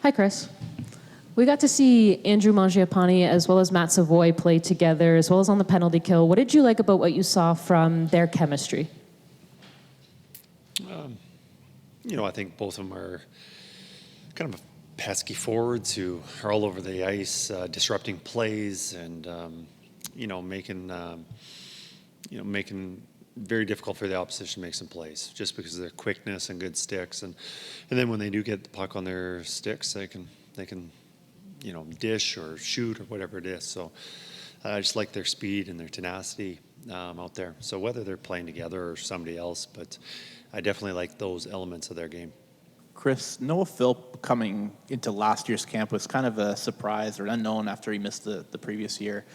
Hi, Kris. We got to see Andrew Mangiapane as well as Matt Savoy play together, as well as on the penalty kill. What did you like about what you saw from their chemistry? I think both of them are kind of pesky forwards who are all over the ice, disrupting plays and making very difficult for the opposition to make some plays just because of their quickness and good sticks, and then when they do get the puck on their sticks, they can dish or shoot or whatever it is. So I just like their speed and their tenacity out there. So whether they're playing together or somebody else, but I definitely like those elements of their game. Kris, Noah Philp coming into last year's camp was kind of a surprise or unknown after he missed the previous year.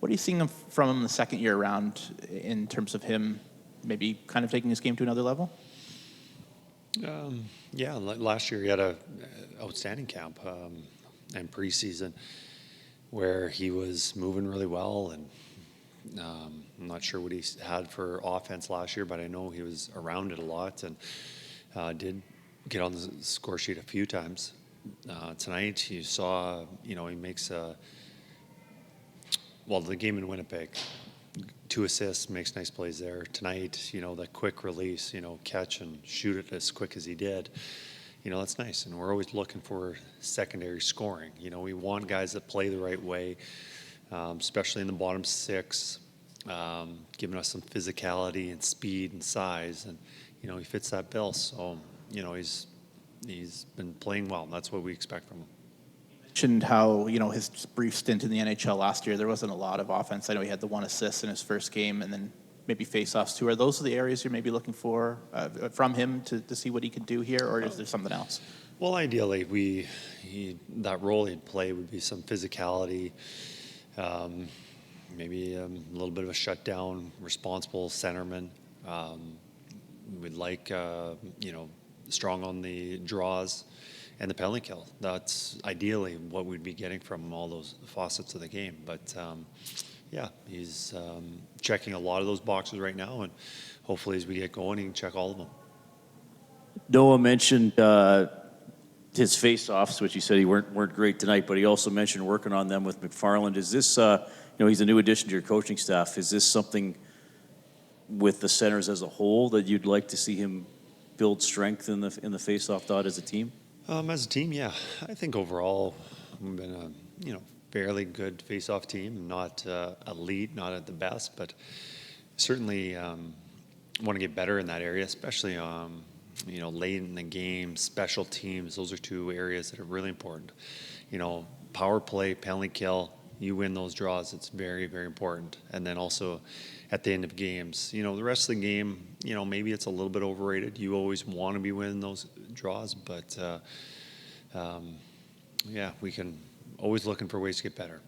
What are you seeing from him the second year around in terms of him maybe kind of taking his game to another level? Last year he had a outstanding camp and preseason where he was moving really well, and I'm not sure what he had for offense last year, but I know he was around it a lot and did get on the score sheet a few times. Tonight you saw, he makes the game in Winnipeg, 2 assists, makes nice plays there. Tonight, that quick release, catch and shoot it as quick as he did. That's nice. And we're always looking for secondary scoring. We want guys that play the right way, especially in the bottom six, giving us some physicality and speed and size. And, he fits that bill. So, he's been playing well. That's what we expect from him. Mentioned how his brief stint in the NHL last year, there wasn't a lot of offense. I know he had the 1 assist in his first game, and then maybe face-offs too. Are those the areas you're maybe looking for from him to see what he can do here, or is there something else? Well, ideally, that role he'd play would be some physicality, maybe a little bit of a shutdown, responsible centerman. We'd like strong on the draws and the penalty kill. That's ideally what we'd be getting from all those facets of the game. But he's checking a lot of those boxes right now, and hopefully as we get going, he can check all of them. Noah mentioned his face-offs, which he said he weren't great tonight, but he also mentioned working on them with McFarland. Is this, he's a new addition to your coaching staff. Is this something with the centers as a whole that you'd like to see him build strength in the face-off dot as a team? As a team, yeah. I think overall we've been a fairly good face-off team. Not elite, not at the best, but certainly want to get better in that area, especially late in the game, special teams. Those are 2 areas that are really important. Power play, penalty kill, you win those draws. It's very, very important. And then also at the end of games, the rest of the game, maybe it's a little bit overrated. You always want to be winning those draws, but we can always looking for ways to get better.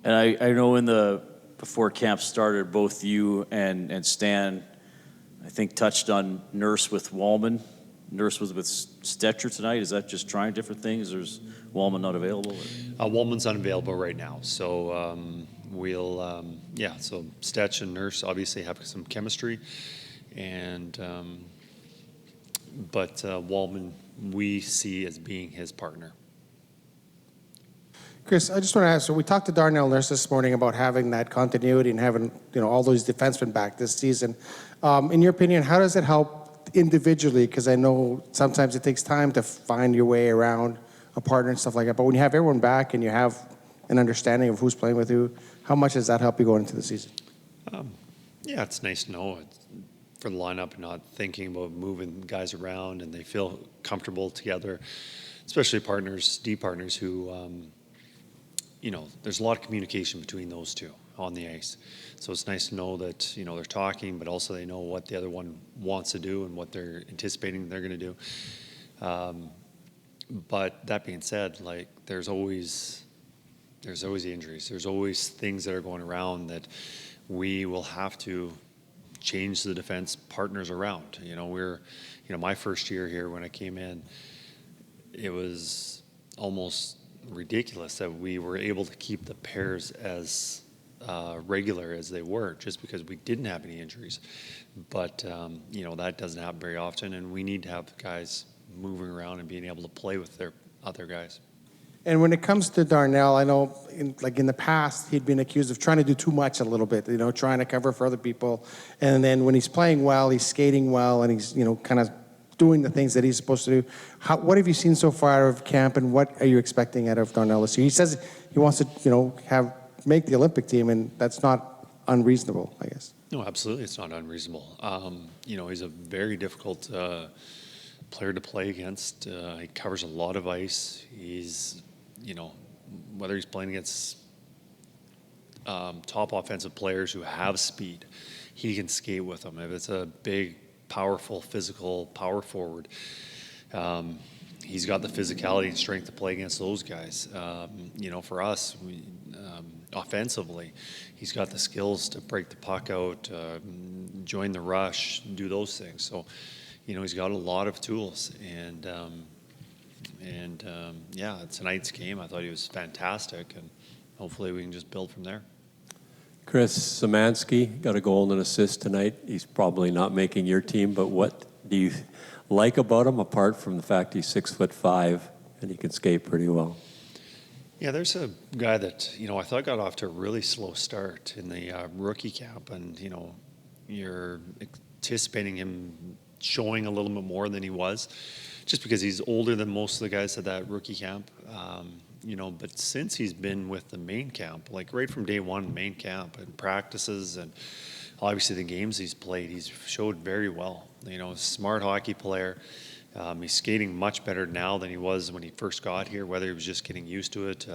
And I know before camp started, both you and Stan, I think, touched on Nurse with Wallman. Nurse was with Stetcher tonight. Is that just trying different things, or is Wallman not available? Wallman's unavailable right now, so so Stetch and Nurse obviously have some chemistry, and but Wallman we see as being his partner. Kris, I just want to ask, so we talked to Darnell Nurse this morning about having that continuity and having all those defensemen back this season. In your opinion, how does it help individually? Because I know sometimes it takes time to find your way around a partner and stuff like that. But when you have everyone back and you have an understanding of who's playing with you, how much does that help you going into the season? It's nice to know for the lineup and not thinking about moving guys around, and they feel comfortable together, especially deep partners who, there's a lot of communication between those 2 on the ice. So it's nice to know that, they're talking, but also they know what the other one wants to do and what they're anticipating they're going to do. But that being said, there's always injuries. There's always things that are going around that we will have to change the defense partners around. My first year here when I came in, it was almost ridiculous that we were able to keep the pairs as regular as they were, just because we didn't have any injuries. But that doesn't happen very often, and we need to have guys moving around and being able to play with their other guys. And when it comes to Darnell, I know in the past, he'd been accused of trying to do too much a little bit, trying to cover for other people. And then when he's playing well, he's skating well, and he's, kind of doing the things that he's supposed to do. What have you seen so far out of camp, and what are you expecting out of Darnell this year? He says he wants to, make the Olympic team, and that's not unreasonable, I guess. No, absolutely, it's not unreasonable. He's a very difficult player to play against. He covers a lot of ice. He's, whether he's playing against top offensive players who have speed, he can skate with them. If it's a big, powerful, physical power forward, he's got the physicality and strength to play against those guys. For us, offensively, he's got the skills to break the puck out, join the rush, do those things. So, he's got a lot of tools. And tonight's game, I thought he was fantastic, and hopefully we can just build from there. Kris Szymanski got a goal and an assist tonight. He's probably not making your team, but what do you like about him, apart from the fact he's 6'5" and he can skate pretty well? Yeah, there's a guy that, I thought got off to a really slow start in the rookie camp, and, you're anticipating him showing a little bit more than he was, just because he's older than most of the guys at that rookie camp. But since he's been with the main camp, like right from day one, main camp and practices and obviously the games he's played, he's showed very well. Smart hockey player. He's skating much better now than he was when he first got here, whether he was just getting used to it,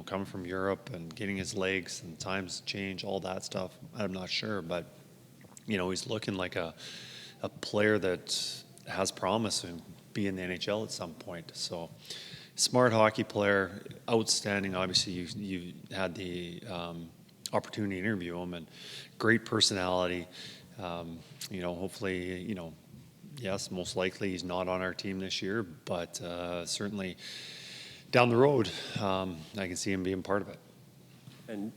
coming from Europe and getting his legs and times change, all that stuff. I'm not sure, but, he's looking like a player that has promise and be in the NHL at some point. So smart hockey player, outstanding. Obviously, you had the opportunity to interview him, and great personality. Hopefully, yes, most likely he's not on our team this year, but certainly down the road, I can see him being part of it. And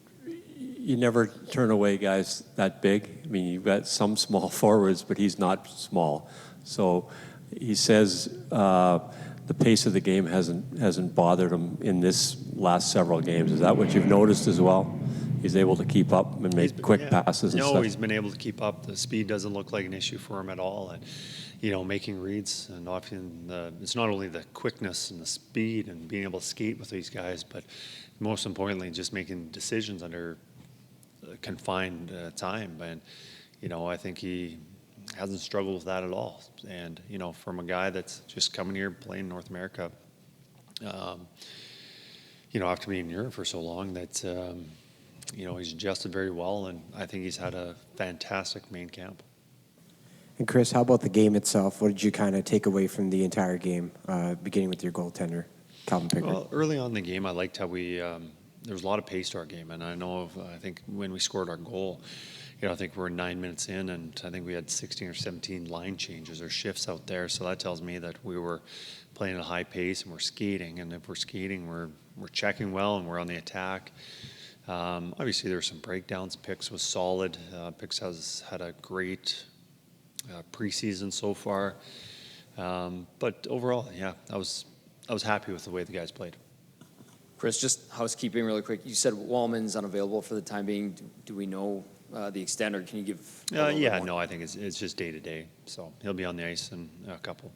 you never turn away guys that big. I mean, you've got some small forwards, but he's not small. So he says the pace of the game hasn't bothered him in this last several games. Is that what you've noticed as well? He's able to keep up and make quick passes and stuff? No, he's been able to keep up. The speed doesn't look like an issue for him at all. And, making reads, and often it's not only the quickness and the speed and being able to skate with these guys, but most importantly, just making decisions under confined time. And, I think he hasn't struggled with that at all. And, from a guy that's just coming here playing North America, after being in Europe for so long, that, he's adjusted very well, and I think he's had a fantastic main camp. And Kris, how about the game itself? What did you kind of take away from the entire game, beginning with your goaltender, Calvin Pickard? Well, early on in the game, I liked how there was a lot of pace to our game, and I think when we scored our goal, I think we're 9 minutes in, and I think we had 16 or 17 line changes or shifts out there. So that tells me that we were playing at a high pace and we're skating. And if we're skating, we're checking well and we're on the attack. Obviously, there were some breakdowns. Pix was solid. Pix has had a great preseason so far. But overall, yeah, I was happy with the way the guys played. Kris, just housekeeping really quick. You said Wallman's unavailable for the time being. Do we know the extent, or can you give? I think it's just day to day. So he'll be on the ice in a couple.